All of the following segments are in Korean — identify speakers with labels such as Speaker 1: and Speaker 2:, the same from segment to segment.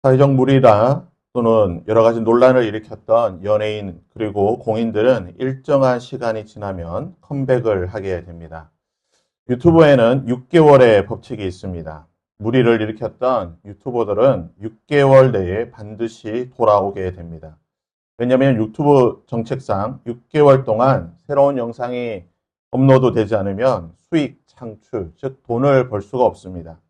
Speaker 1: 사회적 물의나 또는 여러 가지 논란을 일으켰던 연예인 그리고 공인들은 일정한 시간이 지나면 컴백을 하게 됩니다. 유튜브에는 6개월의 법칙이 있습니다. 물의를 일으켰던 유튜버들은 6개월 내에 반드시 돌아오게 됩니다. 왜냐하면 유튜브 정책상 6개월 동안 새로운 영상이 업로드 되지 않으면 수익 창출, 즉 돈을 벌 수가 없습니다.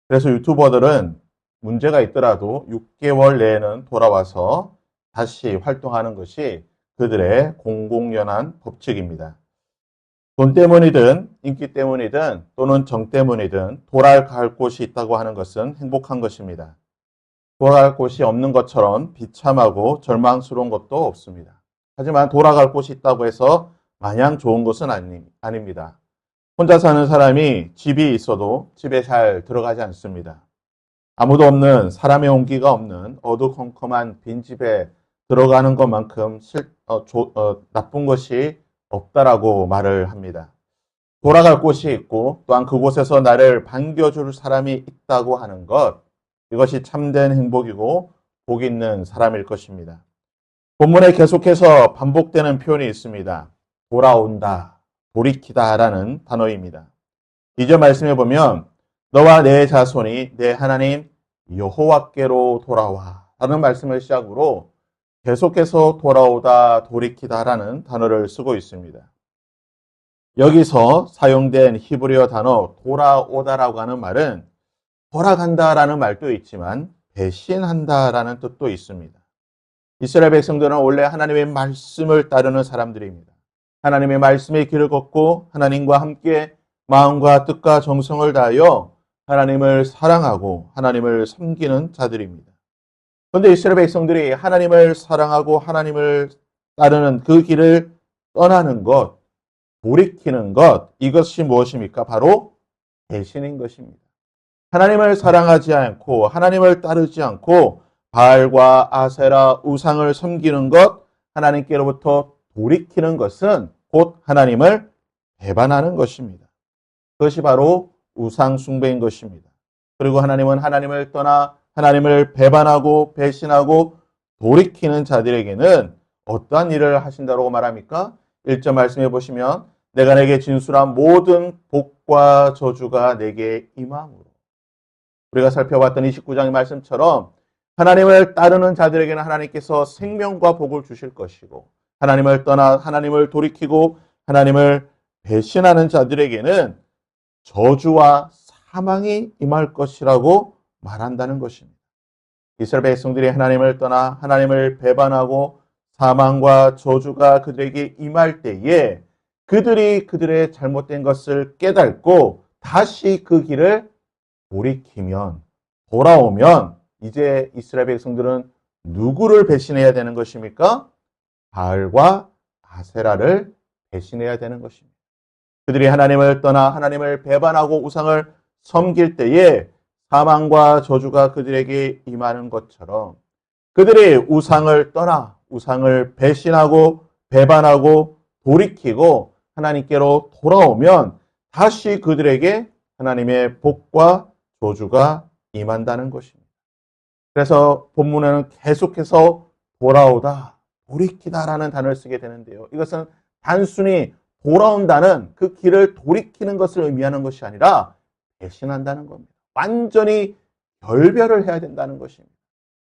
Speaker 1: 그래서 유튜버들은 문제가 있더라도 6개월 내에는 돌아와서 다시 활동하는 것이 그들의 공공연한 법칙입니다. 돈 때문이든 인기 때문이든 또는 정 때문이든 돌아갈 곳이 있다고 하는 것은 행복한 것입니다. 돌아갈 곳이 없는 것처럼 비참하고 절망스러운 것도 없습니다. 하지만 돌아갈 곳이 있다고 해서 마냥 좋은 것은 아닙니다. 혼자 사는 사람이 집이 있어도 집에 잘 들어가지 않습니다. 아무도 없는 사람의 온기가 없는 어두컴컴한 빈집에 들어가는 것만큼 나쁜 것이 없다라고 말을 합니다. 돌아갈 곳이 있고 또한 그곳에서 나를 반겨줄 사람이 있다고 하는 것, 이것이 참된 행복이고 복 있는 사람일 것입니다. 본문에 계속해서 반복되는 표현이 있습니다. 돌아온다, 돌이키다라는 단어입니다. 2절 말씀해 보면 너와 내 자손이 내 하나님 여호와께로 돌아와 라는 말씀을 시작으로 계속해서 돌아오다, 돌이키다라는 단어를 쓰고 있습니다. 여기서 사용된 히브리어 단어 돌아오다라고 하는 말은 돌아간다라는 말도 있지만 배신한다라는 뜻도 있습니다. 이스라엘 백성들은 원래 하나님의 말씀을 따르는 사람들입니다. 하나님의 말씀의 길을 걷고 하나님과 함께 마음과 뜻과 정성을 다하여 하나님을 사랑하고 하나님을 섬기는 자들입니다. 그런데 이스라엘 백성들이 하나님을 사랑하고 하나님을 따르는 그 길을 떠나는 것, 돌이키는 것, 이것이 무엇입니까? 바로 배신인 것입니다. 하나님을 사랑하지 않고 하나님을 따르지 않고 바알과 아세라 우상을 섬기는 것, 하나님께로부터 돌이키는 것은 곧 하나님을 배반하는 것입니다. 그것이 바로 우상 숭배인 것입니다. 그리고 하나님은 하나님을 떠나 하나님을 배반하고 배신하고 돌이키는 자들에게는 어떠한 일을 하신다고 말합니까? 1절 말씀해 보시면 내가 내게 진술한 모든 복과 저주가 내게 임함으로. 우리가 살펴봤던 29장의 말씀처럼 하나님을 따르는 자들에게는 하나님께서 생명과 복을 주실 것이고 하나님을 떠나 하나님을 돌이키고 하나님을 배신하는 자들에게는 저주와 사망이 임할 것이라고 말한다는 것입니다. 이스라엘 백성들이 하나님을 떠나 하나님을 배반하고 사망과 저주가 그들에게 임할 때에 그들이 그들의 잘못된 것을 깨닫고 다시 그 길을 돌이키면, 돌아오면 이제 이스라엘 백성들은 누구를 배신해야 되는 것입니까? 바알과 아세라를 배신해야 되는 것입니다. 그들이 하나님을 떠나 하나님을 배반하고 우상을 섬길 때에 사망과 저주가 그들에게 임하는 것처럼 그들이 우상을 떠나 우상을 배신하고 배반하고 돌이키고 하나님께로 돌아오면 다시 그들에게 하나님의 복과 저주가 임한다는 것입니다. 그래서 본문에는 계속해서 돌아오다, 돌이키다라는 단어를 쓰게 되는데요. 이것은 단순히 돌아온다는 그 길을 돌이키는 것을 의미하는 것이 아니라 배신한다는 겁니다. 완전히 결별을 해야 된다는 것입니다.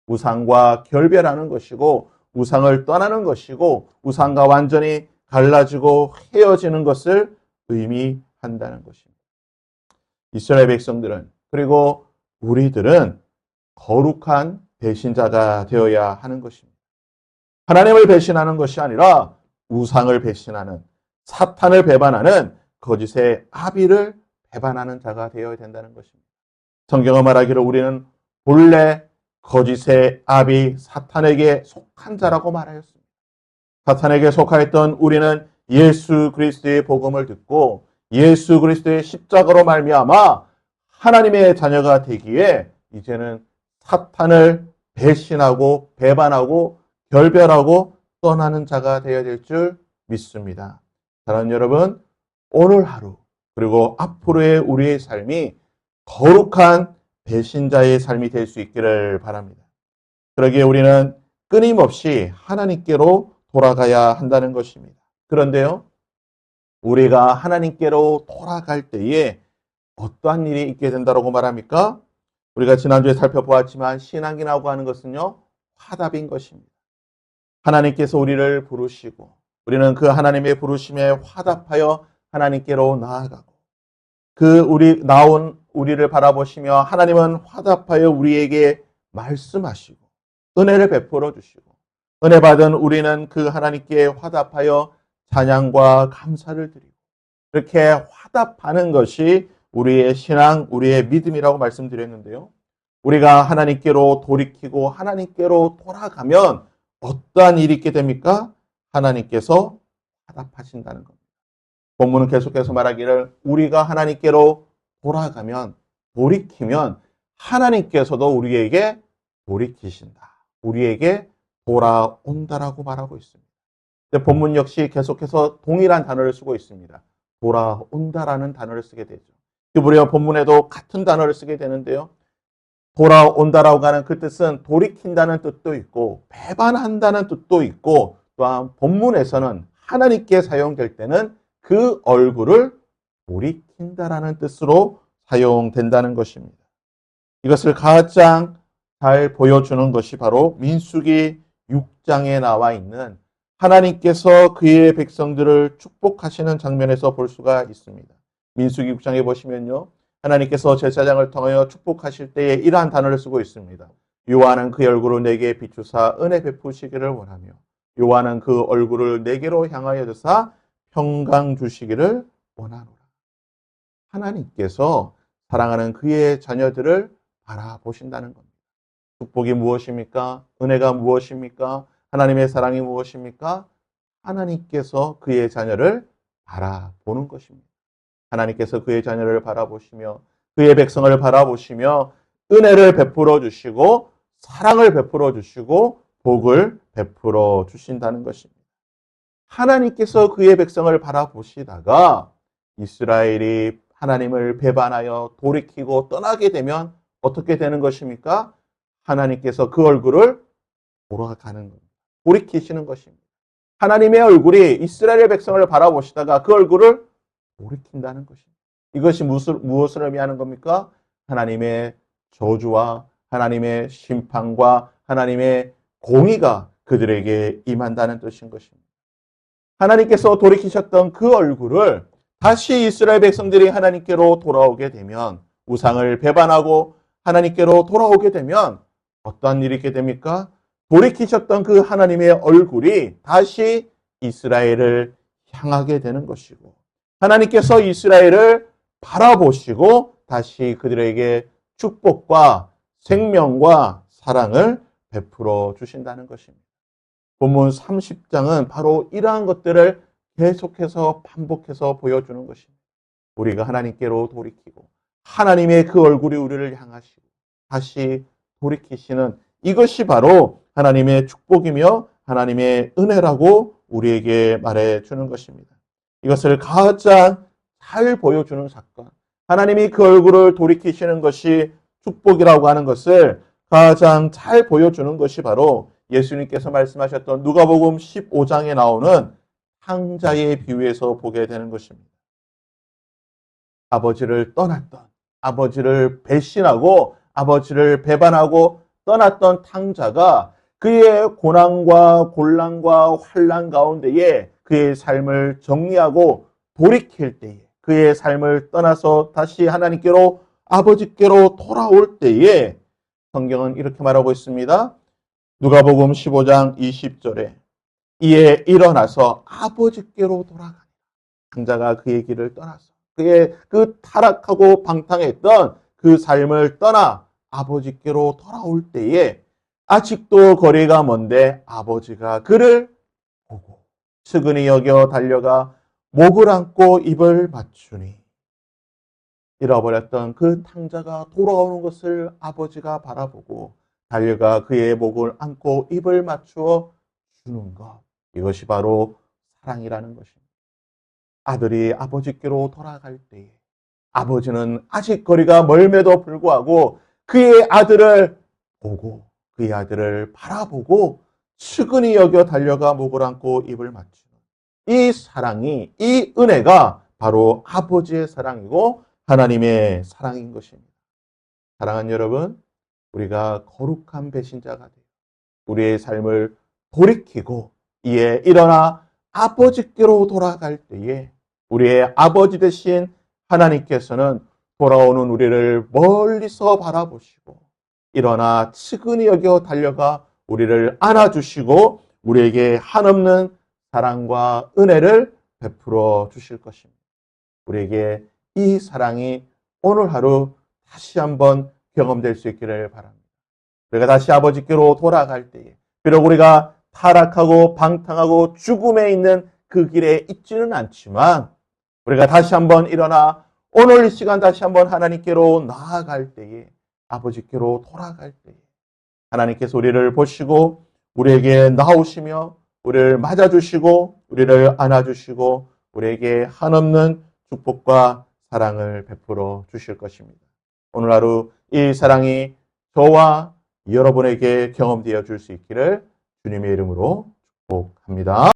Speaker 1: 우상과 결별하는 것이고 우상을 떠나는 것이고 우상과 완전히 갈라지고 헤어지는 것을 의미한다는 것입니다. 이스라엘 백성들은 그리고 우리들은 거룩한 배신자가 되어야 하는 것입니다. 하나님을 배신하는 것이 아니라 우상을 배신하는 사탄을 배반하는 거짓의 아비를 배반하는 자가 되어야 된다는 것입니다. 성경은 말하기를 우리는 본래 거짓의 아비 사탄에게 속한 자라고 말하였습니다. 사탄에게 속하였던 우리는 예수 그리스도의 복음을 듣고 예수 그리스도의 십자가로 말미암아 하나님의 자녀가 되기에 이제는 사탄을 배신하고 배반하고 결별하고 떠나는 자가 되어야 될 줄 믿습니다. 사랑하는 여러분, 오늘 하루 그리고 앞으로의 우리의 삶이 거룩한 배신자의 삶이 될 수 있기를 바랍니다. 그러기에 우리는 끊임없이 하나님께로 돌아가야 한다는 것입니다. 그런데요, 우리가 하나님께로 돌아갈 때에 어떠한 일이 있게 된다고 말합니까? 우리가 지난주에 살펴보았지만 신앙이라고 하는 것은요, 화답인 것입니다. 하나님께서 우리를 부르시고 우리는 그 하나님의 부르심에 화답하여 하나님께로 나아가고 나온 우리를 바라보시며 하나님은 화답하여 우리에게 말씀하시고 은혜를 베풀어 주시고 은혜 받은 우리는 그 하나님께 화답하여 찬양과 감사를 드리고 이렇게 화답하는 것이 우리의 신앙, 우리의 믿음이라고 말씀드렸는데요. 우리가 하나님께로 돌이키고 하나님께로 돌아가면 어떠한 일이 있게 됩니까? 하나님께서 화답하신다는 겁니다. 본문은 계속해서 말하기를 우리가 하나님께로 돌아가면, 돌이키면 하나님께서도 우리에게 돌이키신다. 우리에게 돌아온다라고 말하고 있습니다. 근데 본문 역시 계속해서 동일한 단어를 쓰고 있습니다. 돌아온다라는 단어를 쓰게 되죠. 우리가 본문에도 같은 단어를 쓰게 되는데요. 돌아온다라고 하는 그 뜻은 돌이킨다는 뜻도 있고 배반한다는 뜻도 있고 또한 본문에서는 하나님께 사용될 때는 그 얼굴을 돌이킨다라는 뜻으로 사용된다는 것입니다. 이것을 가장 잘 보여주는 것이 바로 민수기 6장에 나와 있는 하나님께서 그의 백성들을 축복하시는 장면에서 볼 수가 있습니다. 민수기 6장에 보시면요. 하나님께서 제사장을 통하여 축복하실 때에 이러한 단어를 쓰고 있습니다. 여호와는 그 얼굴을 내게 비추사 은혜 베푸시기를 원하며 여호와는 그 얼굴을 내게로 향하여 드사 평강 주시기를 원하노라. 하나님께서 사랑하는 그의 자녀들을 바라보신다는 겁니다. 축복이 무엇입니까? 은혜가 무엇입니까? 하나님의 사랑이 무엇입니까? 하나님께서 그의 자녀를 바라보는 것입니다. 하나님께서 그의 자녀를 바라보시며 그의 백성을 바라보시며 은혜를 베풀어 주시고 사랑을 베풀어 주시고 복을 베풀어 주신다는 것입니다. 하나님께서 그의 백성을 바라보시다가 이스라엘이 하나님을 배반하여 돌이키고 떠나게 되면 어떻게 되는 것입니까? 하나님께서 그 얼굴을 돌아가는 겁니다. 돌이키시는 것입니다. 하나님의 얼굴이 이스라엘 백성을 바라보시다가 그 얼굴을 돌이킨다는 것입니다. 이것이 무엇을 의미하는 겁니까? 하나님의 저주와 하나님의 심판과 하나님의 공의가 그들에게 임한다는 뜻인 것입니다. 하나님께서 돌이키셨던 그 얼굴을 다시 이스라엘 백성들이 하나님께로 돌아오게 되면 우상을 배반하고 하나님께로 돌아오게 되면 어떠한 일이 있게 됩니까? 돌이키셨던 그 하나님의 얼굴이 다시 이스라엘을 향하게 되는 것이고 하나님께서 이스라엘을 바라보시고 다시 그들에게 축복과 생명과 사랑을 베풀어 주신다는 것입니다. 본문 30장은 바로 이러한 것들을 계속해서 반복해서 보여주는 것입니다. 우리가 하나님께로 돌이키고 하나님의 그 얼굴이 우리를 향하시고 다시 돌이키시는 이것이 바로 하나님의 축복이며 하나님의 은혜라고 우리에게 말해주는 것입니다. 이것을 가장 잘 보여주는 사건, 하나님이 그 얼굴을 돌이키시는 것이 축복이라고 하는 것을 가장 잘 보여주는 것이 바로 예수님께서 말씀하셨던 누가복음 15장에 나오는 탕자의 비유에서 보게 되는 것입니다. 아버지를 떠났던, 아버지를 배신하고 아버지를 배반하고 떠났던 탕자가 그의 고난과 곤란과 환난 가운데에 그의 삶을 정리하고 돌이킬 때에 그의 삶을 떠나서 다시 하나님께로 아버지께로 돌아올 때에 성경은 이렇게 말하고 있습니다. 누가복음 15장 20절에 이에 일어나서 아버지께로 돌아가니 탕자가 그의 길을 떠나서 그의 그 타락하고 방탕했던 그 삶을 떠나 아버지께로 돌아올 때에 아직도 거리가 먼데 아버지가 그를 보고 측은히 여겨 달려가 목을 안고 입을 맞추니 잃어버렸던 그 탕자가 돌아오는 것을 아버지가 바라보고 달려가 그의 목을 안고 입을 맞추어 주는 것. 이것이 바로 사랑이라는 것입니다. 아들이 아버지께로 돌아갈 때에 아버지는 아직 거리가 멀음에도 불구하고 그의 아들을 보고 그의 아들을 바라보고 측은히 여겨 달려가 목을 안고 입을 맞추는 이 사랑이, 이 은혜가 바로 아버지의 사랑이고 하나님의 사랑인 것입니다. 사랑하는 여러분, 우리가 거룩한 배신자가 되어 우리의 삶을 돌이키고 이에 일어나 아버지께로 돌아갈 때에 우리의 아버지 되신 하나님께서는 돌아오는 우리를 멀리서 바라보시고 일어나 측은히 여겨 달려가 우리를 안아주시고 우리에게 한없는 사랑과 은혜를 베풀어 주실 것입니다. 우리에게 이 사랑이 오늘 하루 다시 한번 경험될 수 있기를 바랍니다. 우리가 다시 아버지께로 돌아갈 때에 비록 우리가 타락하고 방탕하고 죽음에 있는 그 길에 있지는 않지만 우리가 다시 한번 일어나 오늘 이 시간 다시 한번 하나님께로 나아갈 때에 아버지께로 돌아갈 때에 하나님께서 우리를 보시고 우리에게 나오시며 우리를 맞아주시고 우리를 안아주시고 우리에게 한없는 축복과 사랑을 베풀어 주실 것입니다. 오늘 하루 이 사랑이 저와 여러분에게 경험되어 줄 수 있기를 주님의 이름으로 축복합니다.